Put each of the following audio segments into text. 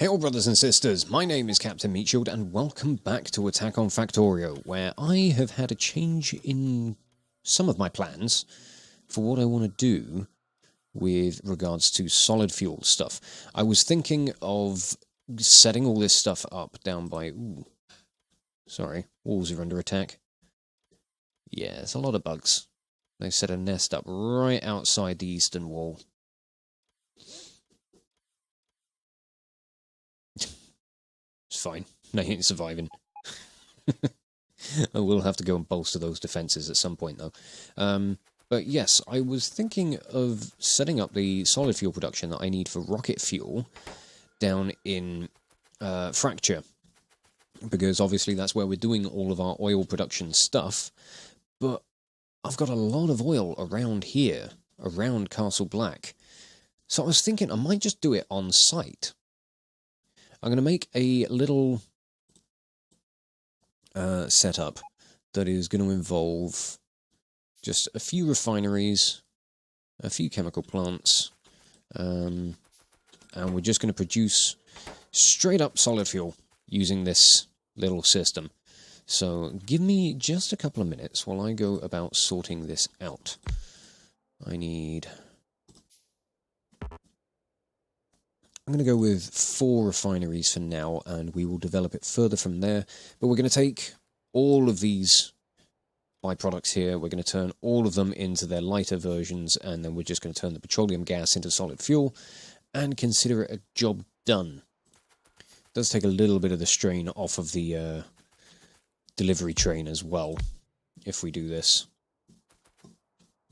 Hail brothers and sisters, my name is Captain Meatshield and welcome back to Attack on Factorio, where I have had a change in some of my plans for what I want to do with regards to solid fuel stuff. I was thinking of setting all this stuff up down by... Ooh, sorry, walls are under attack. Yeah, there's a lot of bugs. They set a nest up right outside the eastern wall. It's fine. They ain't surviving. I will have to go and bolster those defences at some point, though. But yes, I was thinking of setting up the solid fuel production that I need for rocket fuel down in Fracture. Because obviously that's where we're doing all of our oil production stuff. But I've got a lot of oil around here, around Castle Black. So I was thinking I might just do it on site. I'm going to make a little setup that is going to involve just a few refineries, a few chemical plants, and we're just going to produce straight up solid fuel using this little system. So give me just a couple of minutes while I go about sorting this out. I'm going to go with 4 refineries for now, and we will develop it further from there. But we're going to take all of these byproducts here, we're going to turn all of them into their lighter versions, and then we're just going to turn the petroleum gas into solid fuel, and consider it a job done. It does take a little bit of the strain off of the delivery train as well, if we do this.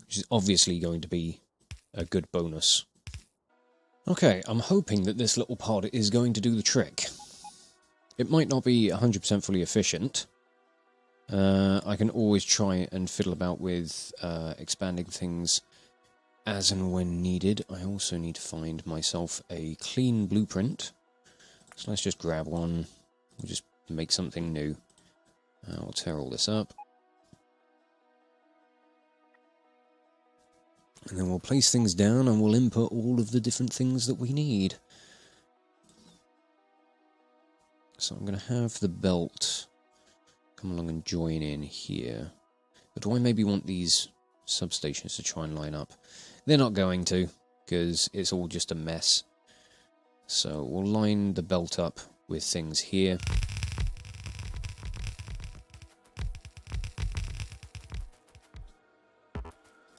Which is obviously going to be a good bonus. Okay, I'm hoping that this little pod is going to do the trick. It might not be 100% fully efficient. I can always try and fiddle about with expanding things as and when needed. I also need to find myself a clean blueprint. So let's just grab one. We'll just make something new. I'll tear all this up. And then we'll place things down and we'll input all of the different things that we need. So I'm going to have the belt come along and join in here. But do I maybe want these substations to try and line up? They're not going to, because it's all just a mess. So we'll line the belt up with things here.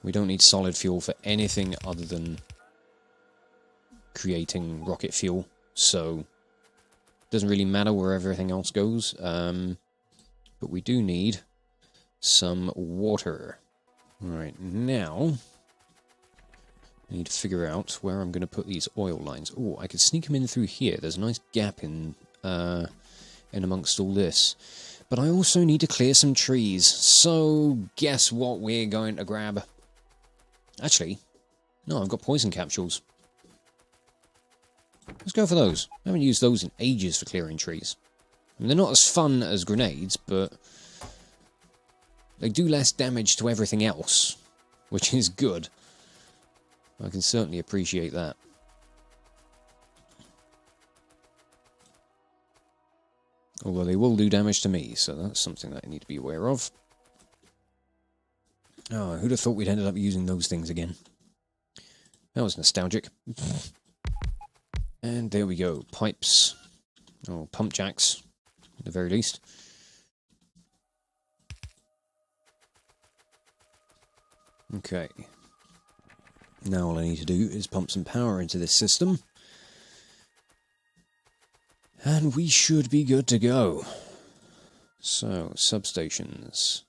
We don't need solid fuel for anything other than creating rocket fuel, so it doesn't really matter where everything else goes. But we do need some water. Right, now I need to figure out where I'm going to put these oil lines. Oh, I could sneak them in through here. There's a nice gap in amongst all this. But I also need to clear some trees, so guess what we're going to grab? Actually, no, I've got poison capsules. Let's go for those. I haven't used those in ages for clearing trees. I mean, they're not as fun as grenades, but they do less damage to everything else, which is good. I can certainly appreciate that. Although they will do damage to me, so that's something that I need to be aware of. Oh, who'd have thought we'd ended up using those things again? That was nostalgic. And there we go. Pipes. Or pump jacks, at the very least. Okay. Now all I need to do is pump some power into this system. And we should be good to go. So, substations.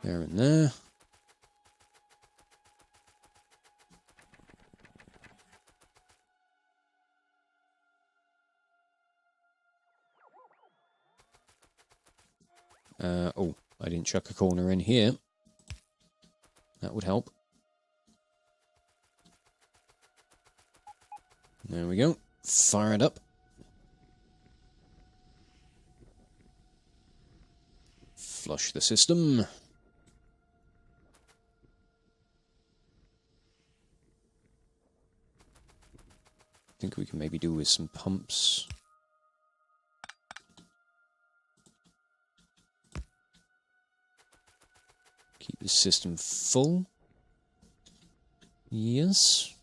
There and there. Oh, I didn't chuck a corner in here. That would help. There we go. Fire it up. Flush the system. think we can maybe do with some pumps. Keep the system full. Yes.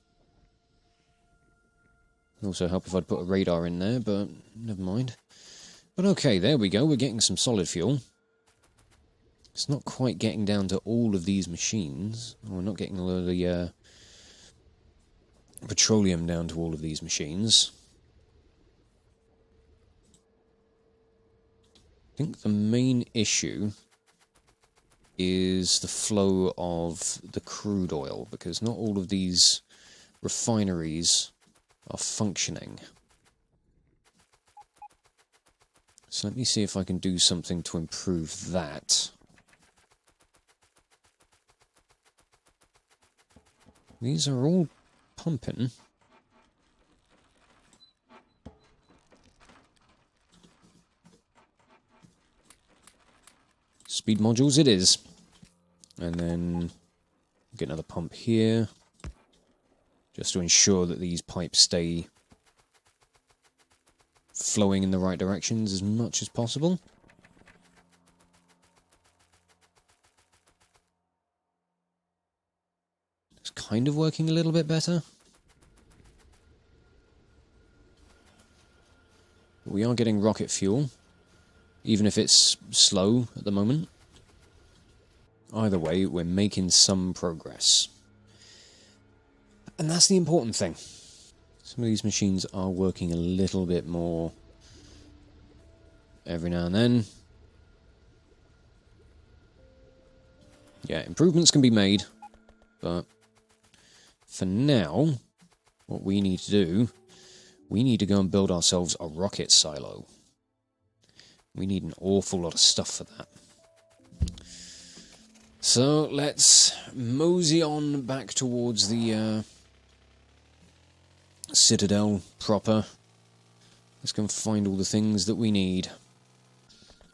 Also help if I'd put a radar in there, but never mind. But okay, there we go. We're getting some solid fuel. It's not quite getting down to all of these machines. Oh, we're not getting all of the petroleum down to all of these machines. I think the main issue is the flow of the crude oil, because not all of these refineries are functioning. So let me see if I can do something to improve that. These are all pumping. Speed modules it is. And then get another pump here, just to ensure that these pipes stay flowing in the right directions as much as possible. It's kind of working a little bit better. We are getting rocket fuel, even if it's slow at the moment. Either way, we're making some progress. And that's the important thing. Some of these machines are working a little bit more every now and then. Yeah, improvements can be made, but for now, what we need to do, we need to go and build ourselves a rocket silo. We need an awful lot of stuff for that. So let's mosey on back towards the Citadel proper. Let's go and find all the things that we need.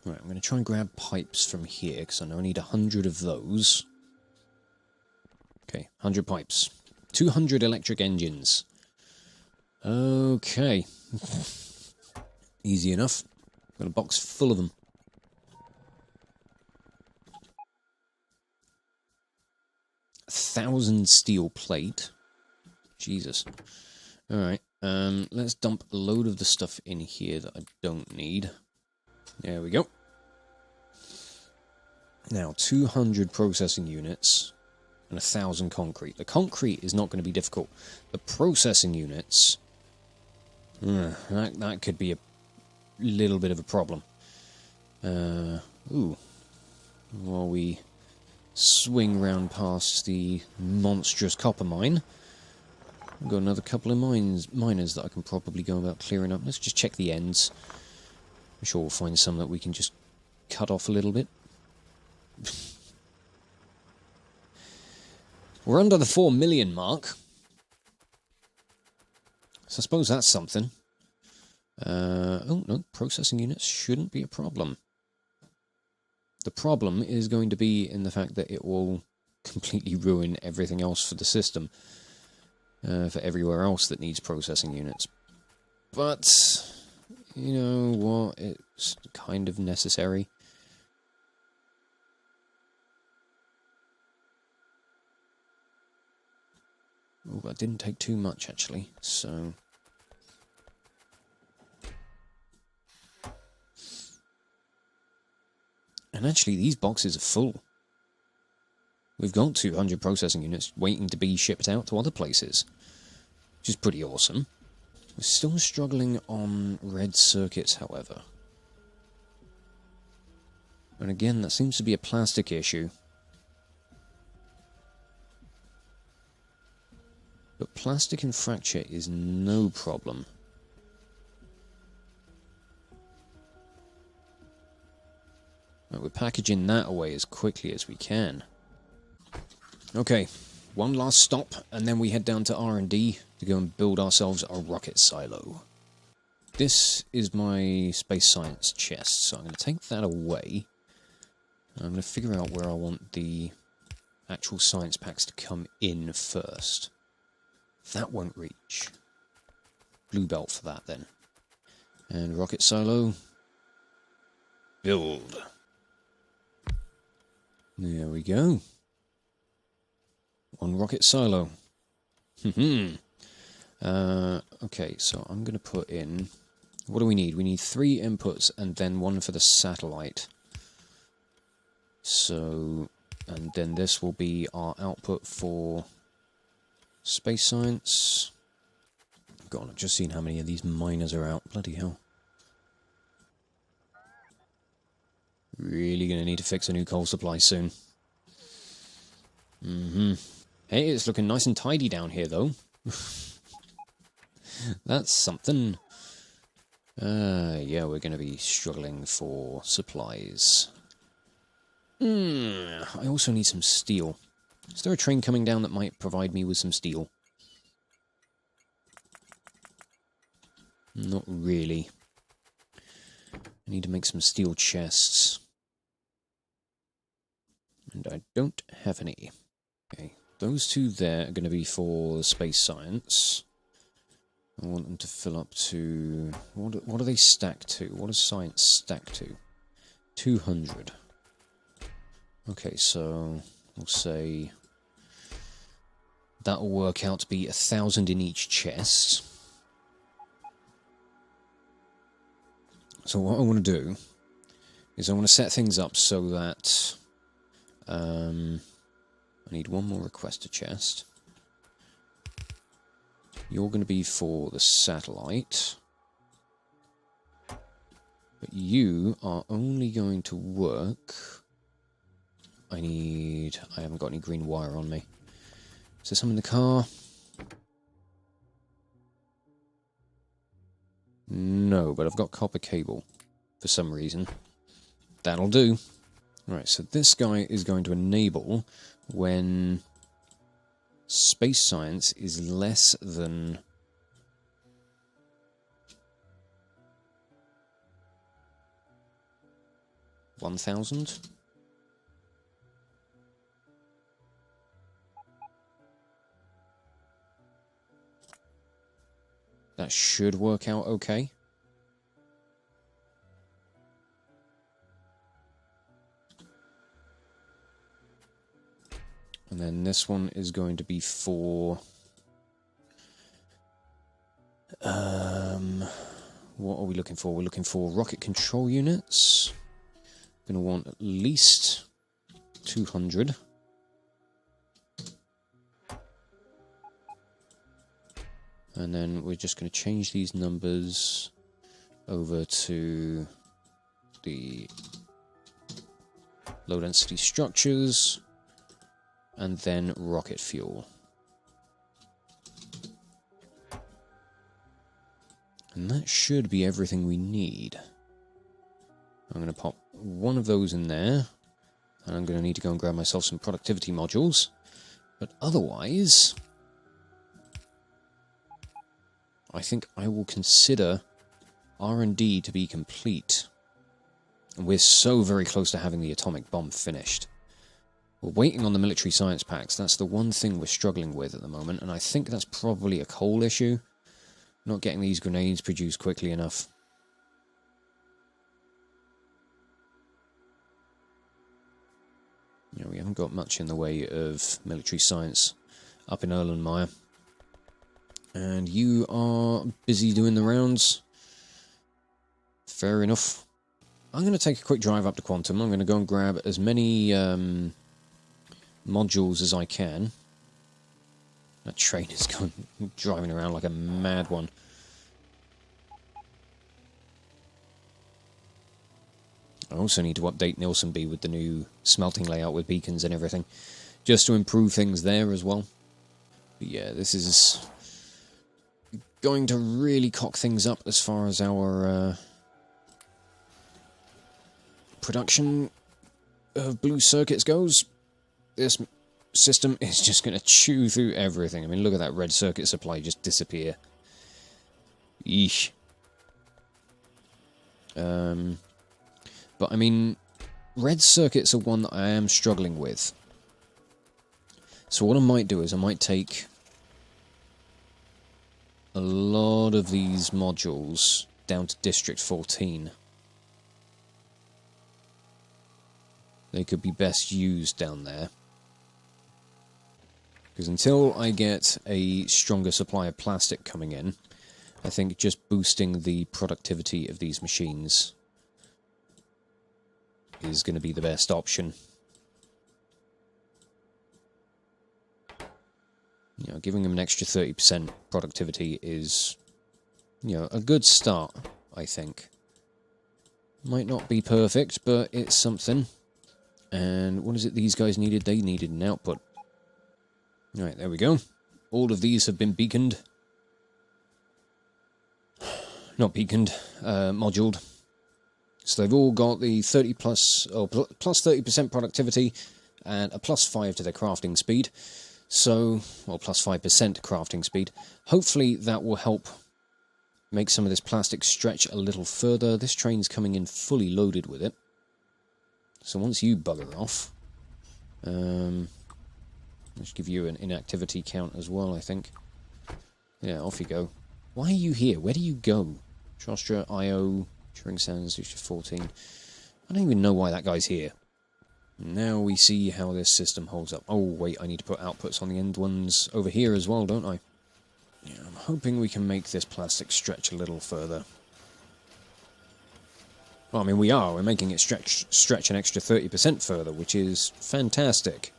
Right, I'm going to try and grab pipes from here, because I know I need 100 of those. Okay, 100 pipes. 200 electric engines. Okay. Easy enough. Got a box full of them. $1,000 steel plate. Jesus. Alright, let's dump a load of the stuff in here that I don't need. There we go. Now, 200 processing units and 1,000 concrete. The concrete is not going to be difficult. The processing units, that could be a little bit of a problem. Ooh. While we swing round past the monstrous copper mine, I've got another couple of miners that I can probably go about clearing up. Let's just check the ends. I'm sure we'll find some that we can just cut off a little bit. We're under the 4 million mark, so I suppose that's something. Oh no, processing units shouldn't be a problem. The problem is going to be in the fact that it will completely ruin everything else for the system, for everywhere else that needs processing units. But, you know what, it's kind of necessary. Oh, that didn't take too much, actually, so... And actually, these boxes are full. We've got 200 processing units waiting to be shipped out to other places, which is pretty awesome. We're still struggling on red circuits, however. And again, that seems to be a plastic issue. But plastic and fracture is no problem. Right, we're packaging that away as quickly as we can. Okay, one last stop, and then we head down to R&D to go and build ourselves a rocket silo. This is my space science chest, so I'm going to take that away. I'm going to figure out where I want the actual science packs to come in first. That won't reach. blue belt for that then. And rocket silo. Build. There we go. One rocket silo. Okay, so I'm going to put in... What do we need? We need 3 inputs and then 1 for the satellite. So, and then this will be our output for space science. God, I've just seen how many of these miners are out. Bloody hell. Really going to need to fix a new coal supply soon. Hey, it's looking nice and tidy down here, though. That's something. Yeah, we're going to be struggling for supplies. I also need some steel. Is there a train coming down that might provide me with some steel? Not really. I need to make some steel chests. And I don't have any. Okay, those 2 there are going to be for space science. I want them to fill up to... What do they stack to? What does science stack to? 200. Okay, so we'll say that'll work out to be 1,000 in each chest. So what I want to do is I want to set things up so that I need 1 more requester chest. You're going to be for the satellite. But you are only going to work... I haven't got any green wire on me. Is there some in the car? No, but I've got copper cable for some reason. That'll do. Alright, so this guy is going to enable when space science is less than 1,000. That should work out okay. And then this one is going to be for... what are we looking for? We're looking for rocket control units. Going to want at least 200. And then we're just going to change these numbers over to the low density structures and then rocket fuel. And that should be everything we need. I'm going to pop 1 of those in there, and I'm going to need to go and grab myself some productivity modules. But otherwise, I think I will consider R&D to be complete. And we're so very close to having the atomic bomb finished. We're waiting on the military science packs. That's the one thing we're struggling with at the moment, and I think that's probably a coal issue. Not getting these grenades produced quickly enough. You know, we haven't got much in the way of military science up in Erlenmeyer. And you are busy doing the rounds. Fair enough. I'm going to take a quick drive up to Quantum. I'm going to go and grab as many modules as I can. That train is going driving around like a mad one. I also need to update Nilsonby with the new smelting layout with beacons and everything, just to improve things there as well. But yeah, this is going to really cock things up as far as our production of blue circuits goes. This system is just going to chew through everything. I mean, look at that red circuit supply just disappear. Eesh. But, I mean, red circuits are one that I am struggling with. So what I might do is I might take a lot of these modules down to District 14. They could be best used down there. Because until I get a stronger supply of plastic coming in, I think just boosting the productivity of these machines is going to be the best option. You know, giving them an extra 30% productivity is, you know, a good start, I think. Might not be perfect, but it's something. And what is it these guys needed? They needed an output. Alright, there we go. All of these have been beaconed. Not beaconed, moduled. So they've all got the 30 plus 30% productivity and a plus 5 to their crafting speed. So, or plus 5% crafting speed. Hopefully that will help make some of this plastic stretch a little further. This train's coming in fully loaded with it. So once you bugger off, let's give you an inactivity count as well, I think. Yeah, off you go. Why are you here? Where do you go? Shostra, IO, Turing Sands, 14. I don't even know why that guy's here. Now we see how this system holds up. Oh, wait, I need to put outputs on the end ones over here as well, don't I? Yeah, I'm hoping we can make this plastic stretch a little further. Well, I mean, we are. We're making it stretch an extra 30% further, which is fantastic.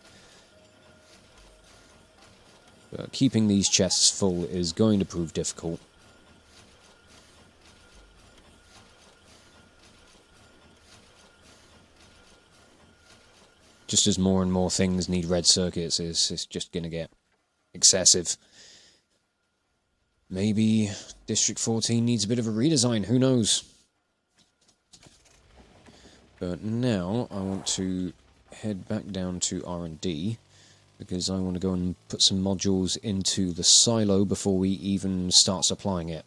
But keeping these chests full is going to prove difficult. Just as more and more things need red circuits, it's just going to get excessive. Maybe District 14 needs a bit of a redesign, who knows? But now I want to head back down to R&D, because I want to go and put some modules into the silo before we even start supplying it.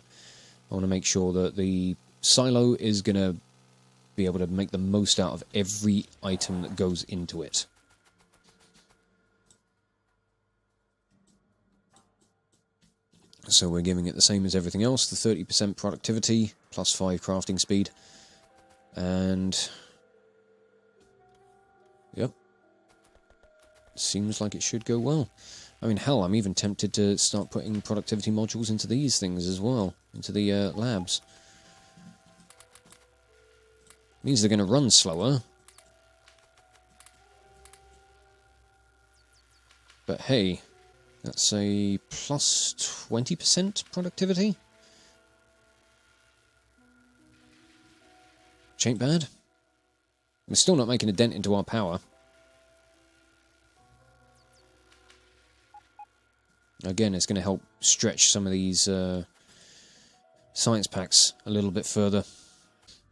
I want to make sure that the silo is going to be able to make the most out of every item that goes into it. So we're giving it the same as everything else, the 30% productivity, plus 5 crafting speed, and yep, seems like it should go well. I mean, hell, I'm even tempted to start putting productivity modules into these things as well, into the labs. Means they're going to run slower. But hey, that's a plus 20% productivity? Which ain't bad. We're still not making a dent into our power. Again, it's going to help stretch some of these science packs a little bit further.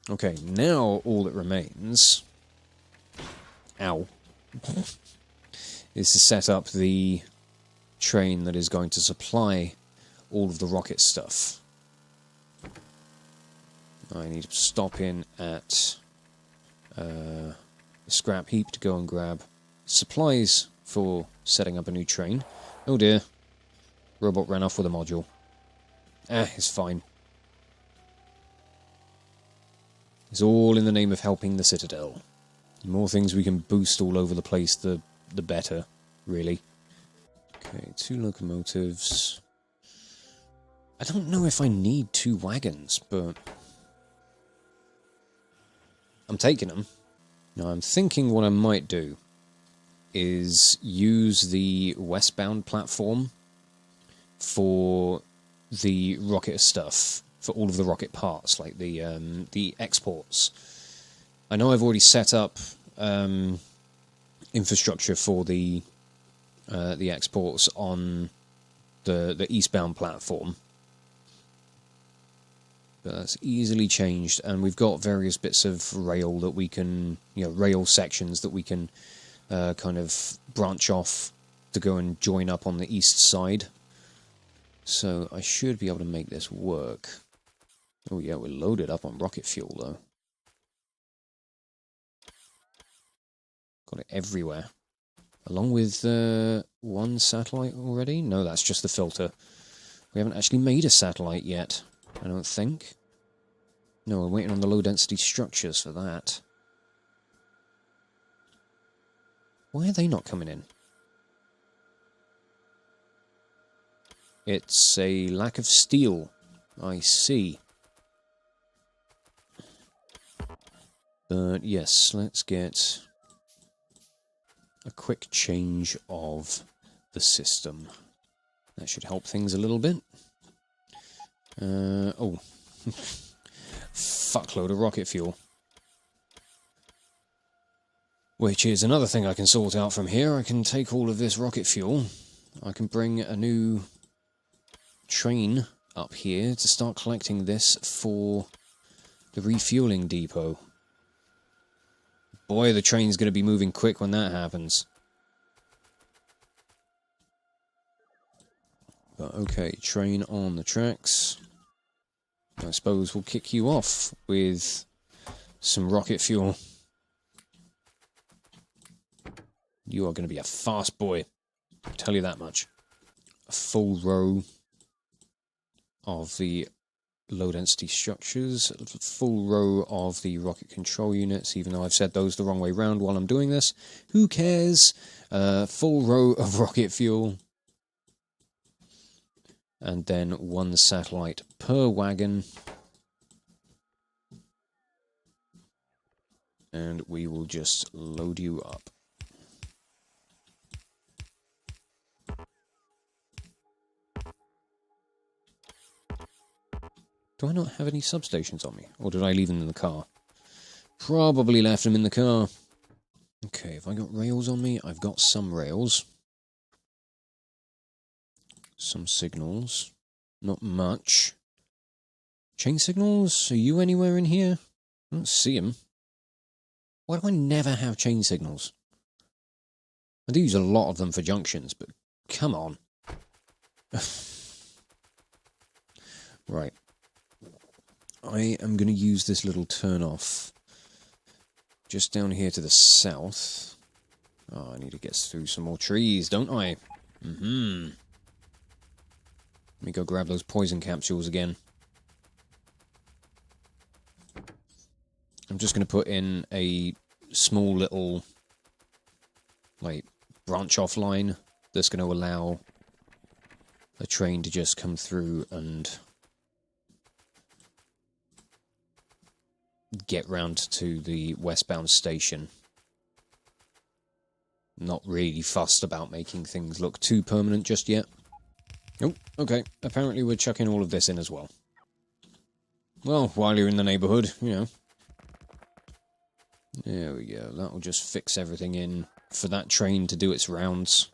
Okay, now all that remains, ow, is to set up the train that is going to supply all of the rocket stuff. I need to stop in at the scrap heap to go and grab supplies for setting up a new train. Oh dear, robot ran off with a module. It's fine. It's all in the name of helping the Citadel. The more things we can boost all over the place, the better, really. Okay, 2 locomotives. I don't know if I need 2 wagons, but I'm taking them. Now, I'm thinking what I might do is use the westbound platform for the rocket stuff. For all of the rocket parts, like the exports. I know I've already set up infrastructure for the exports on the eastbound platform, but that's easily changed, and we've got various bits of rail that we can, rail sections that we can kind of branch off to go and join up on the east side. So I should be able to make this work. Oh yeah, we're loaded up on rocket fuel, though. Got it everywhere. Along with one satellite already? No, that's just the filter. We haven't actually made a satellite yet, I don't think. No, we're waiting on the low-density structures for that. Why are they not coming in? It's a lack of steel. I see. But yes, let's get a quick change of the system. That should help things a little bit. Oh. Fuckload of rocket fuel. Which is another thing I can sort out from here. I can take all of this rocket fuel. I can bring a new train up here to start collecting this for the refueling depot. Boy, the train's going to be moving quick when that happens. But okay, train on the tracks. I suppose we'll kick you off with some rocket fuel. You are going to be a fast boy, I'll tell you that much. A full row of the low-density structures, a full row of the rocket control units, even though I've said those the wrong way round while I'm doing this. Who cares? Full row of rocket fuel. And then one satellite per wagon. And we will just load you up. Do I not have any substations on me? Or did I leave them in the car? Probably left them in the car. Okay, have I got rails on me? I've got some rails. Some signals. Not much. Chain signals? Are you anywhere in here? I don't see them. Why do I never have chain signals? I do use a lot of them for junctions, but come on. Right. I am going to use this little turn-off just down here to the south. Oh, I need to get through some more trees, don't I? Let me go grab those poison capsules again. I'm just going to put in a small little, like, branch-off line that's going to allow a train to just come through and get round to the westbound station. Not really fussed about making things look too permanent just yet. Oh, okay. Apparently we're chucking all of this in as well. Well, while you're in the neighbourhood, you know. There we go. That'll just fix everything in for that train to do its rounds.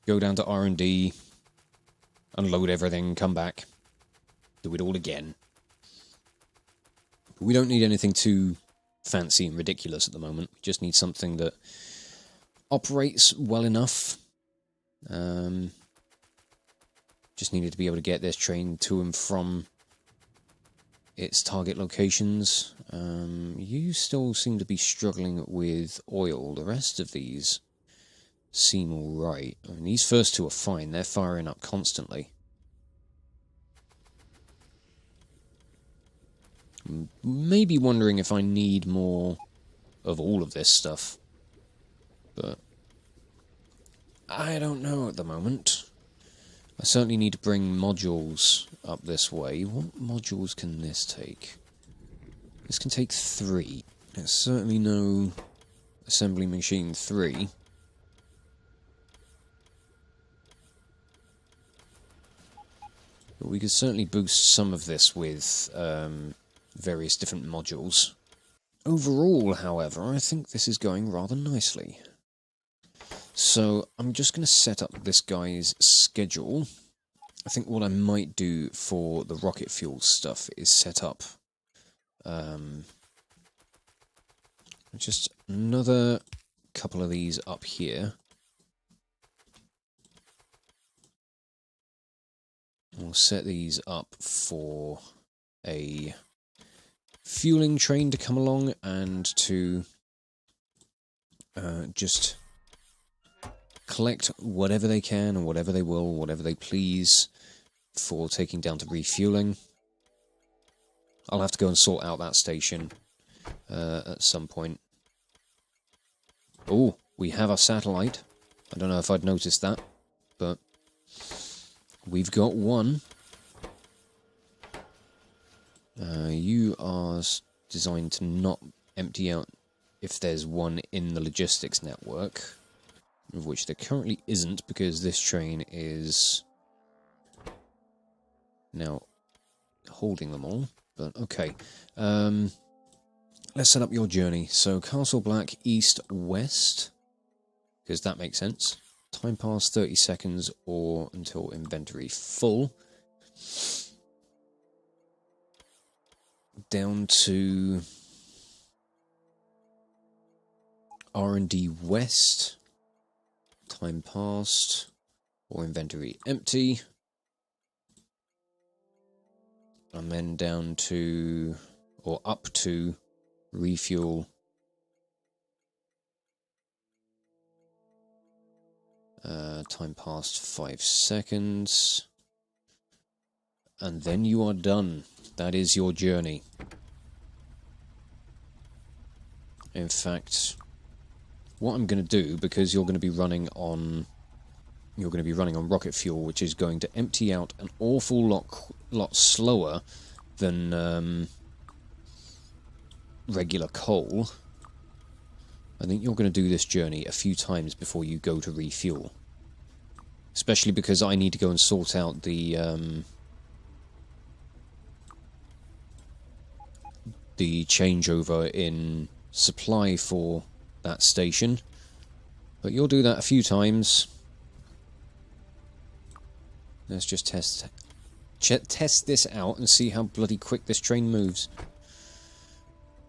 Go down to R&D, unload everything, come back, do it all again. But we don't need anything too fancy and ridiculous at the moment. We just need something that operates well enough. Just needed to be able to get this train to and from its target locations. You still seem to be struggling with oil. The rest of these seem alright. I mean, these first two are fine. They're firing up constantly. Maybe wondering if I need more of all of this stuff. But I don't know at the moment. I certainly need to bring modules up this way. What modules can this take? This can take 3. There's certainly no assembly machine 3. But we could certainly boost some of this with various different modules. Overall, however, I think this is going rather nicely. So I'm just going to set up this guy's schedule. I think what I might do for the rocket fuel stuff is set up just another couple of these up here. We'll set these up for a fueling train to come along and to just collect whatever they can and whatever they will, whatever they please for taking down to refueling. I'll have to go and sort out that station at some point. Oh, we have a satellite. I don't know if I'd noticed that, but we've got one. You are designed to not empty out if there's one in the logistics network, of which there currently isn't because this train is now holding them all. But okay, let's set up your journey. So Castle Black, east, west, because that makes sense. Time pass 30 seconds or until inventory full. Down to R&D west. Time passed or inventory empty. And then down to, or up to, refuel. Time passed 5 seconds. And then you are done. That is your journey. In fact, what I'm going to do, because you're going to be running on rocket fuel, which is going to empty out an awful lot slower than regular coal. I think you're going to do this journey a few times before you go to refuel. Especially because I need to go and sort out the changeover in supply for that station. But you'll do that a few times. Let's just test this out and see how bloody quick this train moves.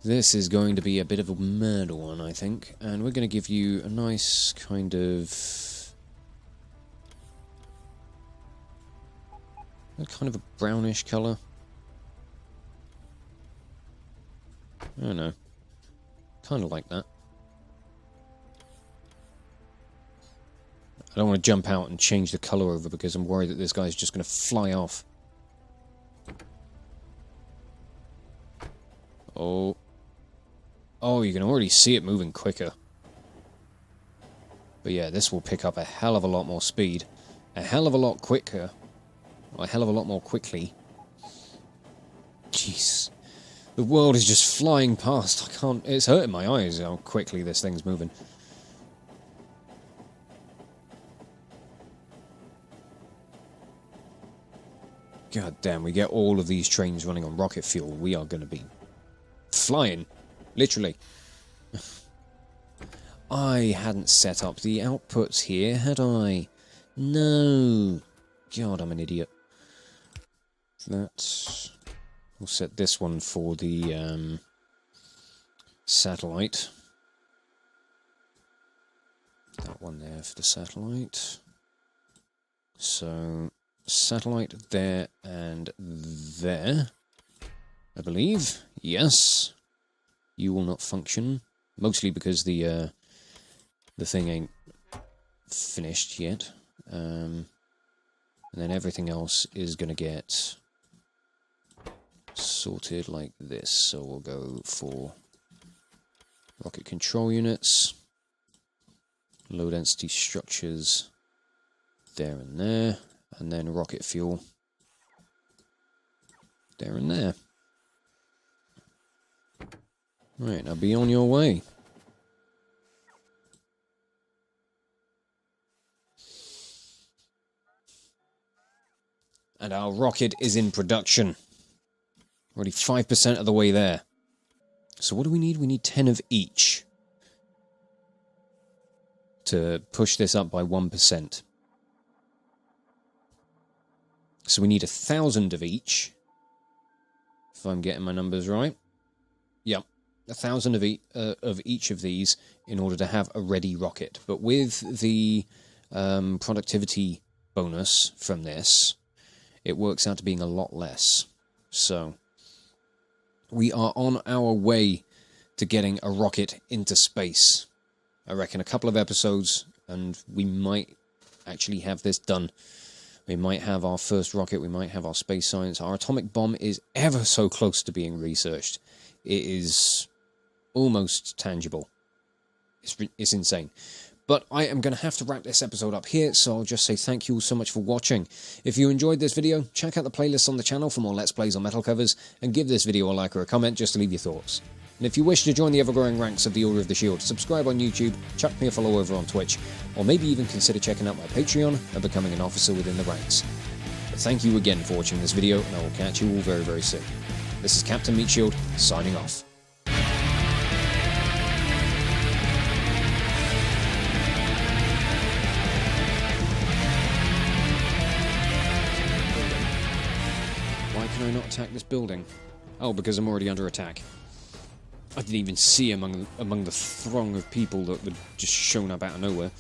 This is going to be a bit of a murder one, I think. And we're going to give you a nice kind of a brownish colour. I don't know. Kind of like that. I don't want to jump out and change the colour over because I'm worried that this guy's just going to fly off. Oh. Oh, you can already see it moving quicker. But yeah, this will pick up a hell of a lot more speed. A hell of a lot quicker. Or a hell of a lot more quickly. Jeez. The world is just flying past. I can't... It's hurting my eyes how quickly this thing's moving. God damn, we get all of these trains running on rocket fuel. We are going to be flying. Literally. I hadn't set up the outputs here, had I? No. God, I'm an idiot. That... We'll set this one for the satellite. That one there for the satellite. So, satellite there and there, I believe. Yes. You will not function. Mostly because the thing ain't finished yet. And then everything else is going to get sorted like this. So we'll go for rocket control units, low density structures there and there, and then rocket fuel there and there. Right, now be on your way. And our rocket is in production. Already 5% of the way there. So what do we need? We need 10 of each to push this up by 1%. So we need 1,000 of each, if I'm getting my numbers right. Yep, 1,000 of each of these in order to have a ready rocket. But with the productivity bonus from this, it works out to being a lot less. So we are on our way to getting a rocket into space. I reckon a couple of episodes and we might actually have this done. We might have our first rocket, we might have our space science. Our atomic bomb is ever so close to being researched. It is almost tangible. It's insane. But I am going to have to wrap this episode up here, so I'll just say thank you all so much for watching. If you enjoyed this video, check out the playlist on the channel for more Let's Plays on metal covers, and give this video a like or a comment just to leave your thoughts. And if you wish to join the ever-growing ranks of the Order of the Shield, subscribe on YouTube, chuck me a follow over on Twitch, or maybe even consider checking out my Patreon and becoming an officer within the ranks. But thank you again for watching this video, and I will catch you all very, very soon. This is Captain Meatshield, signing off. Why can I not attack this building? Oh, because I'm already under attack. I didn't even see among the throng of people that were just shown up out of nowhere.